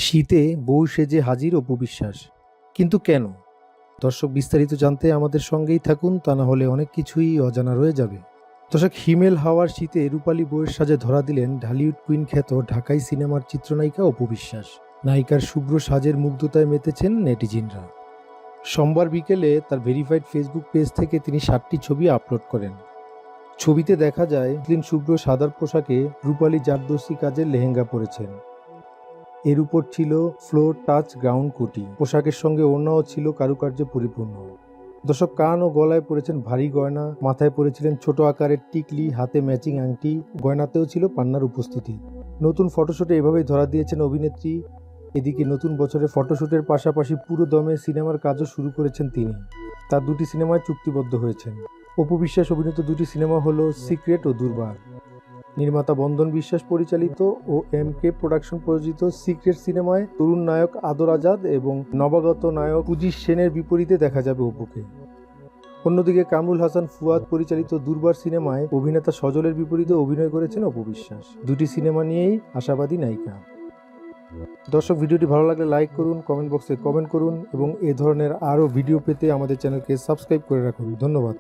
শীতে বউ সেজে হাজির অপু বিশ্বাস। কিন্তু কেন? দর্শক, বিস্তারিত জানতে আমাদের সঙ্গেই থাকুন, তা না হলে অনেক কিছুই অজানা রয়ে যাবে। দর্শক, হিমেল হাওয়ার শীতে রূপালী বউয়ের সাজে ধরা দিলেন ঢালিউড কুইন খ্যাত ঢাকাই সিনেমার চিত্রনায়িকা অপু বিশ্বাস। নায়িকার শুভ্র সাজের মুগ্ধতায় মেতেছেন নেটিজিনরা। সোমবার বিকেলে তার ভেরিফাইড ফেসবুক পেজ থেকে তিনি 7টি ছবি আপলোড করেন। ছবিতে দেখা যায় তিনি শুভ্র সাদার পোশাকে রূপালী জারদোসি কাজের লেহেঙ্গা পরেছেন। এর উপর ছিল ফ্লোর টাচ গ্রাউন্ড কোটি। পোশাকের সঙ্গে ওড়নাও ছিল কারুকার্যে পরিপূর্ণ। দর্শক, কান ও গলায় পরেছেন ভারী গয়না, মাথায় পরেছিলেন ছোট আকারের টিকলি, হাতে ম্যাচিং আংটি, গয়নাতেও ছিল পান্নার উপস্থিতি। নতুন ফটোশুটে এভাবেই ধরা দিয়েছেন অভিনেত্রী। এদিকে নতুন বছরে ফটোশুটের পাশাপাশি পুরো দমে সিনেমার কাজও শুরু করেছেন তিনি। তার 2টি সিনেমায় চুক্তিবদ্ধ হয়েছেন। অপু বিশ্বাস অভিনীত 2টি সিনেমা হলো সিক্রেট ও দুর্বার। নির্মাতা বন্ধন বিশ্বাস পরিচালিত ও MK প্রোডাকশন প্রযোজিত সিক্রেট সিনেমায় তরুণ নায়ক আদর আজাদ এবং নবাগত নায়ক পূজিত সেনের বিপরীতে দেখা যাবে অপুকে। অন্যদিকে কামরুল হাসান ফুয়াদ পরিচালিত দুর্বার সিনেমায় অভিনেতা সজলের বিপরীতে অভিনয় করেছেন অপু বিশ্বাস। 2টি সিনেমা নিয়েই আশাবাদী নায়িকা। দর্শক, ভিডিওটি ভালো লাগলে লাইক করুন, কমেন্ট বক্সে কমেন্ট করুন এবং এ ধরনের আরও ভিডিও পেতে আমাদের চ্যানেলকে সাবস্ক্রাইব করে রাখুন। ধন্যবাদ।